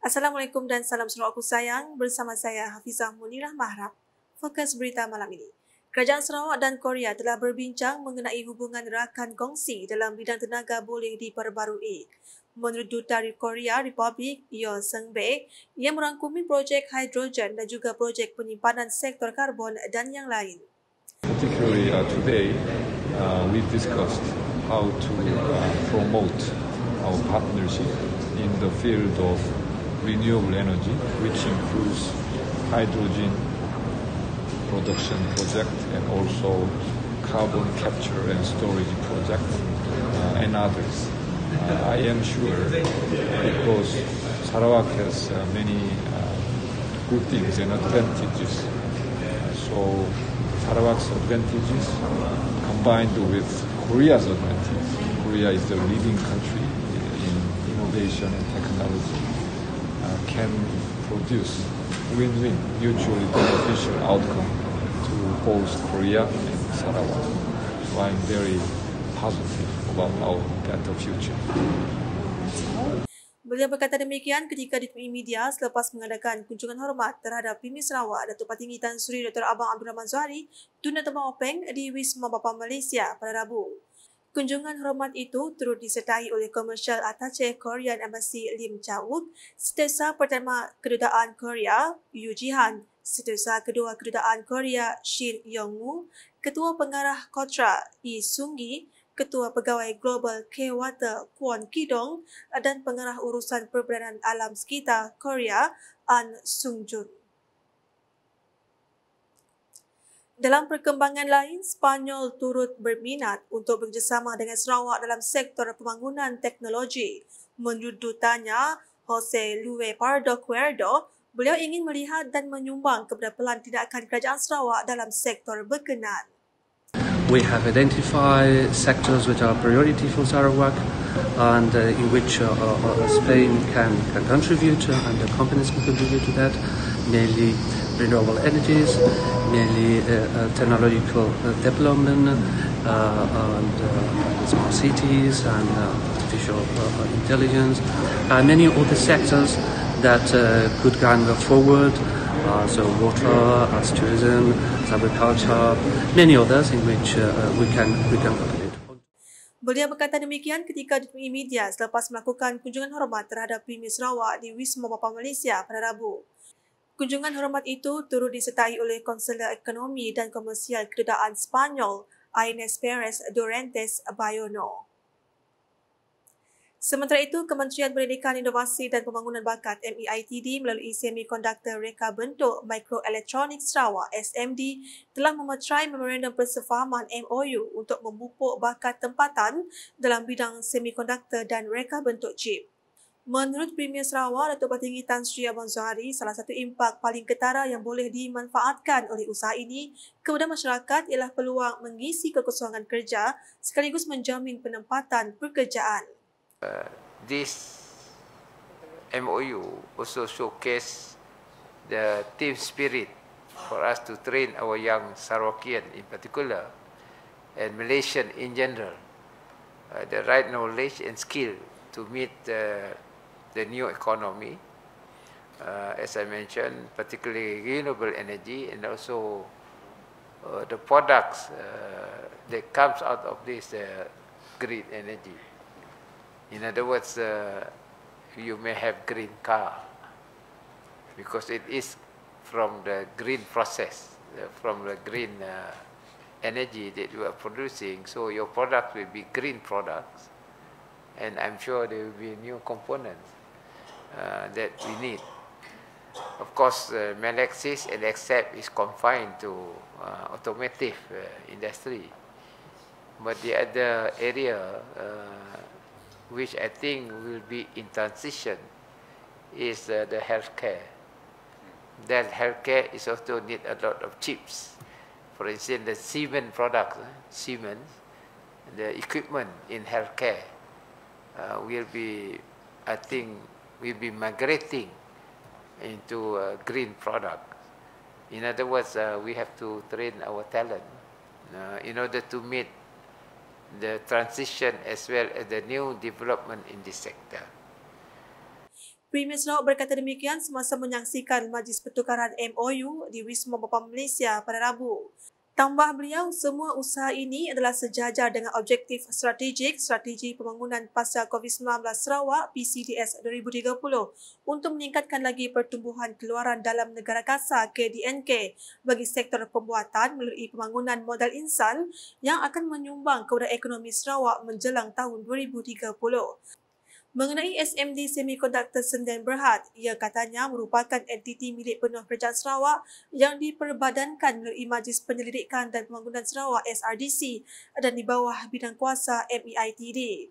Assalamualaikum dan salam Sarawakku sayang. Bersama saya Hafizah Munirah Mahrab. Fokus berita malam ini. Kerajaan Sarawak dan Korea telah berbincang mengenai hubungan rakan kongsi dalam bidang tenaga boleh diperbarui. Menurut Duta Korea Republik Yeo Seung-bae, ia merangkumi projek hidrogen dan juga projek penyimpanan sektor karbon dan yang lain. Particularly today, we discussed how to promote our partnership in the field of renewable energy, which includes hydrogen production project and also carbon capture and storage project and others. I am sure because Sarawak has many good things and advantages. So Sarawak's advantages combined with Korea's advantage. Korea is the leading country in innovation and technology. Can produce win-win, mutually beneficial outcome to both Korea and Sarawak. So I'm very positive about our better future. Beliau berkata demikian ketika ditemui media selepas mengadakan kunjungan hormat terhadap Premier Sarawak Datuk Patinggi Tan Sri Dr. Abang Abdul Rahman Zuhari Tun Tembang Openg di Wisma Bapa Malaysia pada Rabu. Kunjungan hormat itu turut disertai oleh Commercial Attaché Korean Embassy Lim Cha-wook, Setiausaha Pertama Kedutaan Korea Yu Ji-han, Setiausaha Kedua Kedutaan Korea Shin Yong-woo, Ketua Pengarah Kotra Yi Sung-gi, Ketua Pegawai Global K-Water Kwon Ki-dong dan Pengarah Urusan Perbendaharaan Alam Sekitar Korea An Sung-jun. Dalam perkembangan lain, Spanyol turut berminat untuk bekerjasama dengan Sarawak dalam sektor pembangunan teknologi. Menurut dutanya, Jose Luis Pardo Cuerdo, beliau ingin melihat dan menyumbang kepada pelan tindakan kerajaan Sarawak dalam sektor berkenaan. We have identified sectors which are priority for Sarawak and in which Spain can contribute and the companies can contribute to that, mainly renewable energies, mainly technological development and smart cities and artificial intelligence, and many other sectors that could go forward. So water, as tourism, as agriculture, many others in which we can cooperate. Beliau berkata demikian ketika ditemui media selepas melakukan kunjungan hormat terhadap Premier Sarawak di Wisma Bapa Malaysia pada Rabu. Kunjungan hormat itu turut disertai oleh Konselor Ekonomi dan Komersial Kedutaan Spanyol, Inés Pérez Dorentes Bayono. Sementara itu, Kementerian Pendidikan, Inovasi dan Pembangunan Bakat MEITD melalui Semikonduktor Reka Bentuk Mikroelektronik Sarawak SMD telah memeterai Memorandum Persefahaman MOU untuk memupuk bakat tempatan dalam bidang semikonduktor dan reka bentuk chip. Menurut Premier Sarawak Datuk Patinggi Tan Sri Abang Zuhari, salah satu impak paling ketara yang boleh dimanfaatkan oleh usaha ini kepada masyarakat ialah peluang mengisi kekosongan kerja sekaligus menjamin penempatan pekerjaan. This MOU also showcase the team spirit for us to train our young Sarawakian in particular and Malaysian in general, the right knowledge and skill to meet the new economy, as I mentioned, particularly renewable energy and also the products that comes out of this green energy. In other words, you may have green car because it is from the green process, from the green energy that you are producing. So your product will be green products, and I'm sure there will be new components that we need. Of course, Melexis and Accept is confined to automotive industry, but the other area which I think will be in transition is the healthcare. That healthcare is also need a lot of chips. For instance, the Siemens products, Siemens, the equipment in healthcare will be, I think, will be migrating into green products. In other words, we have to train our talent in order to meet the transition as well as the new development in this sector. Premier Sarawak berkata demikian semasa menyaksikan Majlis Pertukaran MOU di Wisma Bapa Malaysia pada Rabu. Tambah beliau, semua usaha ini adalah sejajar dengan objektif strategik Strategi Pembangunan Pasca COVID-19 Sarawak PCDS 2030 untuk meningkatkan lagi pertumbuhan keluaran dalam negara kasar KDNK bagi sektor pembuatan melalui pembangunan modal insan yang akan menyumbang kepada ekonomi Sarawak menjelang tahun 2030. Mengenai SMD Semiconductor Senden Berhad, ia katanya merupakan entiti milik penuh Kerajaan Sarawak yang diperbadankan melalui Majlis Penyelidikan dan Pembangunan Sarawak SRDC dan di bawah bidang kuasa MEITD.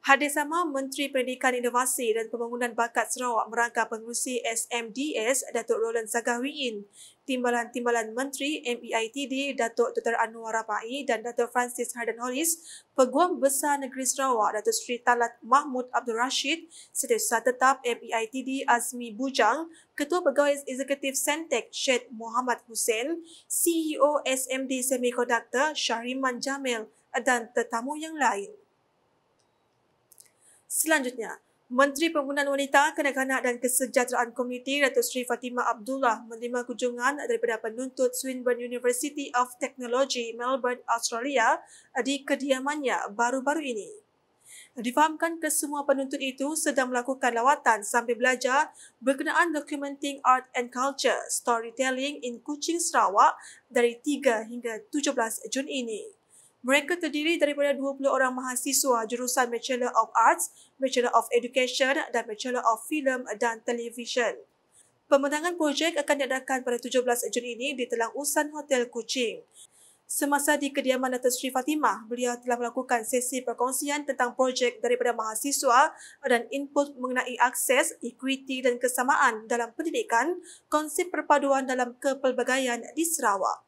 Hadir sama Menteri Pendidikan Inovasi dan Pembangunan Bakat Sarawak merangka pengerusi SMDS Datuk Roland Sagahwiin, Timbalan-Timbalan Menteri MEITD Datuk Dr. Anwar Rabai dan Datuk Francis Hardan Hollis, Peguam Besar Negeri Sarawak Datuk Seri Talat Mahmud Abdul Rashid, Setiausaha Tetap MEITD Azmi Bujang, Ketua Pegawai Eksekutif Sentek Syed Muhammad Hussein, CEO SMD Semiconductor Syahriman Jamil dan tetamu yang lain. Selanjutnya, Menteri Pembangunan Wanita, Kanak-kanak dan Kesejahteraan Komuniti Datuk Seri Fatimah Abdullah menerima kunjungan daripada penuntut Swinburne University of Technology, Melbourne, Australia di kediamannya baru-baru ini. Difahamkan kesemua penuntut itu sedang melakukan lawatan sambil belajar berkenaan documenting art and culture storytelling in Kuching, Sarawak dari 3 hingga 17 Jun ini. Mereka terdiri daripada 20 orang mahasiswa jurusan Bachelor of Arts, Bachelor of Education dan Bachelor of Film dan Television. Pembentangan projek akan diadakan pada 17 Jun ini di Telang Usan Hotel Kuching. Semasa di kediaman Datuk Seri Fatimah, beliau telah melakukan sesi perkongsian tentang projek daripada mahasiswa dan input mengenai akses, equity dan kesamaan dalam pendidikan, konsep perpaduan dalam kepelbagaian di Sarawak.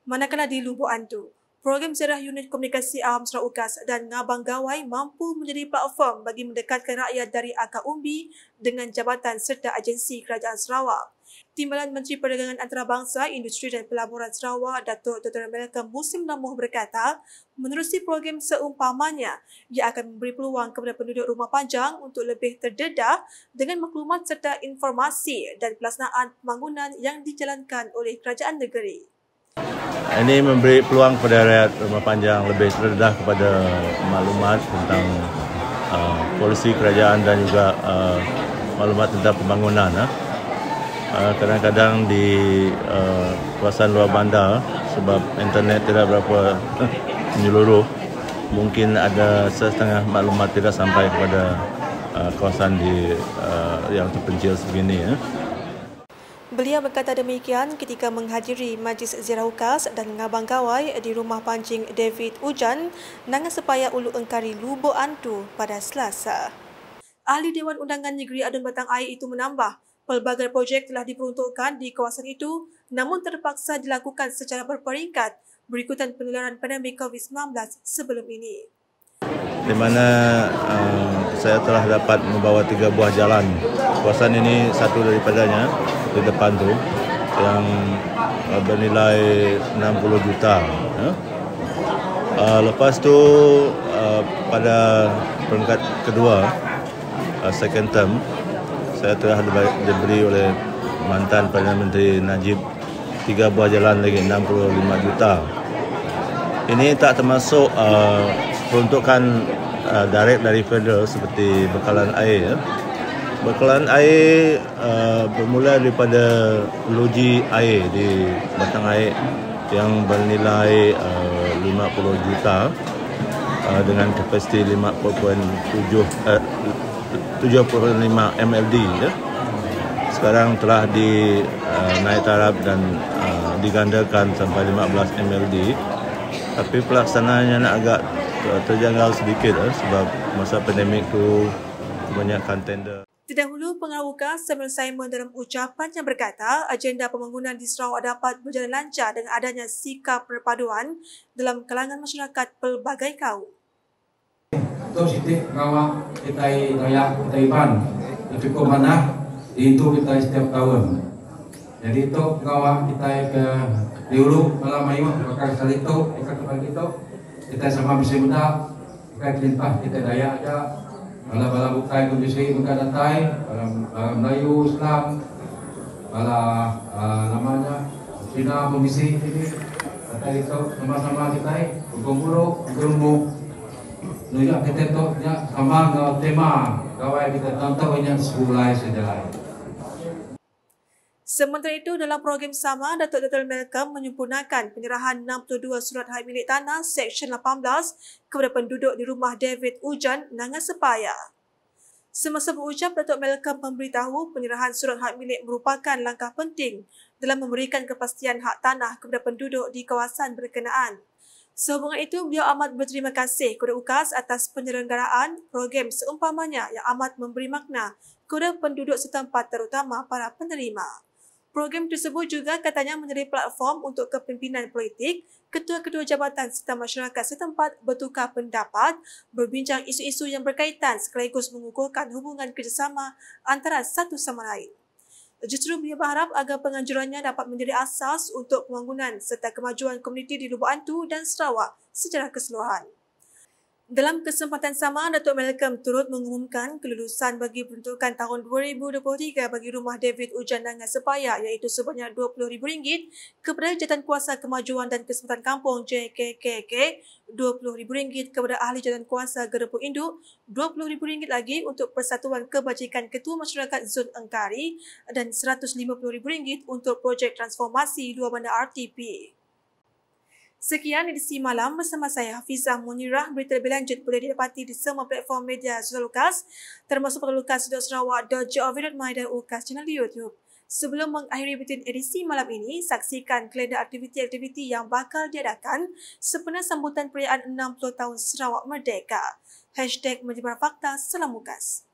Manakala di Lubuk Antu, program ziarah unit komunikasi awam Sarawak UKAS dan Ngabang Gawai mampu menjadi platform bagi mendekatkan rakyat dari akar umbi dengan jabatan serta agensi Kerajaan Sarawak. Timbalan Menteri Perdagangan Antarabangsa, Industri dan Pelaburan Sarawak, Datuk Dr. Malcolm Musim Namuh berkata, menerusi program seumpamanya, ia akan memberi peluang kepada penduduk rumah panjang untuk lebih terdedah dengan maklumat serta informasi dan pelaksanaan pembangunan yang dijalankan oleh kerajaan negeri. Ini memberi peluang kepada rakyat rumah panjang lebih terdedah kepada maklumat tentang polisi kerajaan dan juga maklumat tentang pembangunan. Kadang-kadang di kawasan luar bandar, sebab internet tidak berapa menyeluruh, mungkin ada setengah maklumat tidak sampai kepada kawasan yang terpencil sebegini. Beliau berkata demikian ketika menghadiri Majlis Ziarah UKAS dan Ngabang Gawai di Rumah Pancing David Ujan, Nangan Sepaya Ulu Engkari, Lubuk Antu pada Selasa. Ahli Dewan Undangan Negeri Adun Batang Air itu menambah, pelbagai projek telah diperuntukkan di kawasan itu namun terpaksa dilakukan secara berperingkat berikutan penularan pandemik COVID-19 sebelum ini. Di mana saya telah dapat membawa 3 buah jalan. Kawasan ini satu daripadanya di depan tu yang bernilai 60 juta. Lepas tu pada peringkat kedua, second term, saya telah diberi oleh mantan Perdana Menteri Najib 3 buah jalan lagi 65 juta. Ini tak termasuk peruntukan direct dari federal seperti bekalan air. Bekalan air bermula daripada loji air di Batang Air yang bernilai 50 juta dengan kapasiti 75 MLD. Sekarang telah dinaik taraf dan digandakan sampai 15 MLD. Tapi pelaksanaannya nak agak terjangkau sedikit sebab masa pandemik tu kebanyakan tender. Terdahulu, Pengarah UKAS Samuel Simon dalam ucapannya berkata agenda pembangunan di Sarawak dapat berjalan lancar dengan adanya sikap perpaduan dalam kalangan masyarakat pelbagai kaum. Untuk setiap ngawak kita daya kita iban cukup mana itu kita setiap tahun. Jadi itu ngawak kita ke diulu malam ayu bakal kali itu kita sama bisa muda kita limpah kita daya ada bala bukai kondisi mengadatai, bala Melayu, Islam, bala namanya Cina kondisi ini, kata itu sama-sama kita berkumpul, berkumpul, nujak kita tu sama dengan tema, kawai kita tonton banyak sebulan sejalan. Sementara itu, dalam program sama, Datuk Dr. Malcolm menyempurnakan penyerahan 62 surat hak milik tanah Seksyen 18 kepada penduduk di rumah David Ujan, Nangan Sepaya. Semasa berucap, Datuk Malcolm memberitahu penyerahan surat hak milik merupakan langkah penting dalam memberikan kepastian hak tanah kepada penduduk di kawasan berkenaan. Sehubungan itu, beliau amat berterima kasih kepada UKAS atas penyelenggaraan program seumpamanya yang amat memberi makna kepada penduduk setempat terutama para penerima. Program tersebut juga katanya menjadi platform untuk kepimpinan politik, ketua-ketua jabatan serta masyarakat setempat bertukar pendapat, berbincang isu-isu yang berkaitan sekaligus mengukuhkan hubungan kerjasama antara satu sama lain. Justru beliau berharap agar penganjurannya dapat menjadi asas untuk pembangunan serta kemajuan komuniti di Lubuk Antu dan Sarawak secara keseluruhan. Dalam kesempatan sama, Datuk Malcolm turut mengumumkan kelulusan bagi peruntukan tahun 2023 bagi rumah David Ujan Nangan Sepaya iaitu sebanyak RM20,000 kepada Jawatankuasa Kemajuan dan Keselamatan Kampung JKKK, RM20,000 kepada Ahli Jawatankuasa Gerepuk Induk, RM20,000 lagi untuk Persatuan Kebajikan Ketua Masyarakat Zon Engkari dan RM150,000 untuk projek transformasi luar bandar RTP. Sekian edisi malam bersama saya Hafizah Munirah. Berita lebih lanjut boleh didapati di semua platform media sosial UKAS termasuk pada lukas.sarawak.gov.my dan UKAS channel di YouTube. Sebelum mengakhiri buletin edisi malam ini, saksikan kalender aktiviti-aktiviti yang bakal diadakan sempena sambutan perayaan 60 tahun Sarawak Merdeka. #Menjemar Fakta. Salam UKAS.